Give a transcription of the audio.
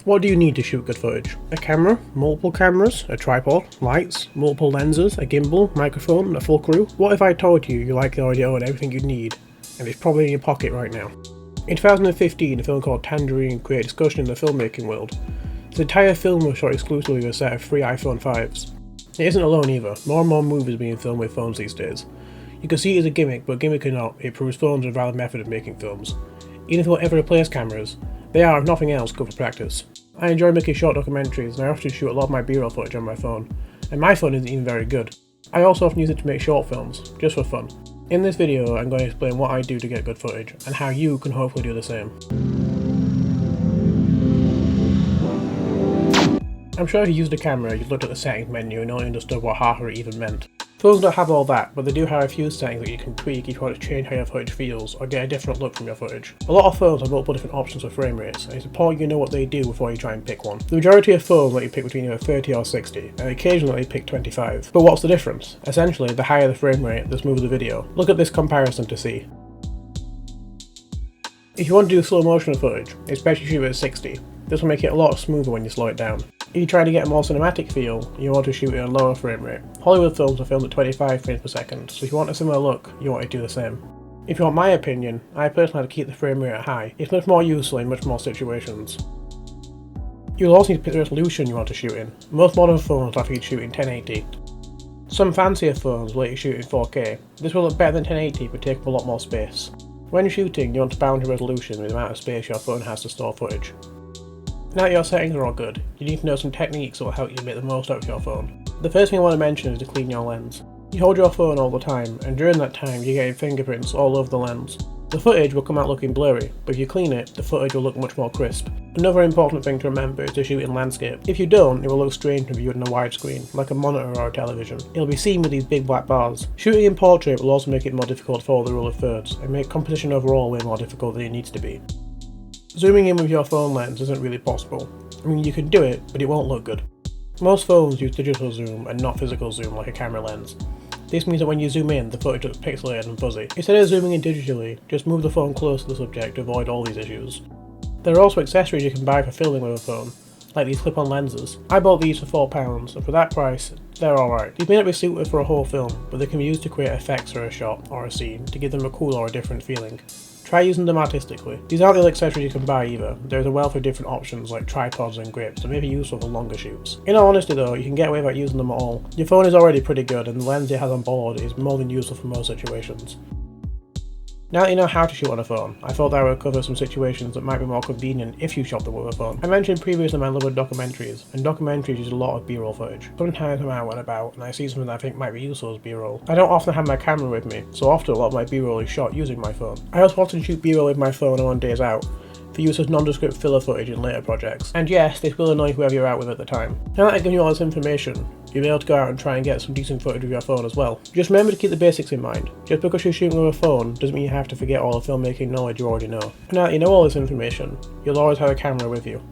What do you need to shoot good footage? A camera, multiple cameras, a tripod, lights, multiple lenses, a gimbal, microphone, a full crew? What if I told you likely already own everything you need, and it's probably in your pocket right now? In 2015, a film called Tangerine created discussion in the filmmaking world. The entire film was shot exclusively with a set of 3 iPhone 5s. It isn't alone either, more and more movies are being filmed with phones these days. You can see it as a gimmick, but gimmick or not, it proves phones are a valid method of making films. Even if it will ever replace cameras, they are, if nothing else, good for practice. I enjoy making short documentaries, and I often shoot a lot of my B-roll footage on my phone, and my phone isn't even very good. I also often use it to make short films, just for fun. In this video, I'm going to explain what I do to get good footage, and how you can hopefully do the same. I'm sure if you used a camera, you'd looked at the settings menu and only understood what half of it even meant. Phones don't have all that, but they do have a few settings that you can tweak if you want to change how your footage feels, or get a different look from your footage. A lot of phones have multiple different options for frame rates, and it's important you know what they do before you try and pick one. The majority of phones let you pick between either 30 or 60, and occasionally they pick 25. But what's the difference? Essentially, the higher the frame rate, the smoother the video. Look at this comparison to see. If you want to do slow motion footage, it's best you shoot it at 60. This will make it a lot smoother when you slow it down. If you try to get a more cinematic feel, you want to shoot it at a lower frame rate. Hollywood films are filmed at 25 frames per second, so if you want a similar look, you want to do the same. If you want my opinion, I personally like to keep the frame rate at high. It's much more useful in much more situations. You'll also need to pick the resolution you want to shoot in. Most modern phones offer you to shoot in 1080. Some fancier phones will let you shoot in 4K. This will look better than 1080 but take up a lot more space. When shooting, you want to balance your resolution with the amount of space your phone has to store footage. Now that your settings are all good, you need to know some techniques that will help you make the most out of your phone. The first thing I want to mention is to clean your lens. You hold your phone all the time, and during that time you're getting fingerprints all over the lens. The footage will come out looking blurry, but if you clean it, the footage will look much more crisp. Another important thing to remember is to shoot in landscape. If you don't, it will look strange when viewed on a widescreen, like a monitor or a television. It'll be seen with these big black bars. Shooting in portrait will also make it more difficult to follow the rule of thirds, and make composition overall way more difficult than it needs to be. Zooming in with your phone lens isn't really possible. I mean, you can do it, but it won't look good. Most phones use digital zoom and not physical zoom like a camera lens. This means that when you zoom in, the footage looks pixelated and fuzzy. Instead of zooming in digitally, just move the phone close to the subject to avoid all these issues. There are also accessories you can buy for filming with a phone, like these clip-on lenses. I bought these for £4, and for that price, they're alright. These may not be suited for a whole film, but they can be used to create effects for a shot or a scene, to give them a cool or a different feeling. Try using them artistically. These aren't the only accessories you can buy either. There's a wealth of different options like tripods and grips that may be useful for longer shoots. In all honesty though, you can get away without using them at all. Your phone is already pretty good and the lens it has on board is more than useful for most situations. Now that you know how to shoot on a phone, I thought I would cover some situations that might be more convenient if you shot them with a phone. I mentioned previously my love of documentaries, and documentaries use a lot of B-roll footage. Sometimes I'm out and about and I see something that I think might be useful as B-roll. I don't often have my camera with me, so often a lot of my B-roll is shot using my phone. I also often shoot B-roll with my phone on days out, for use as nondescript filler footage in later projects. And yes, this will annoy whoever you're out with at the time. Now that I've given you all this information, you'll be able to go out and try and get some decent footage with your phone as well. Just remember to keep the basics in mind. Just because you're shooting with a phone doesn't mean you have to forget all the filmmaking knowledge you already know. And now that you know all this information, you'll always have a camera with you.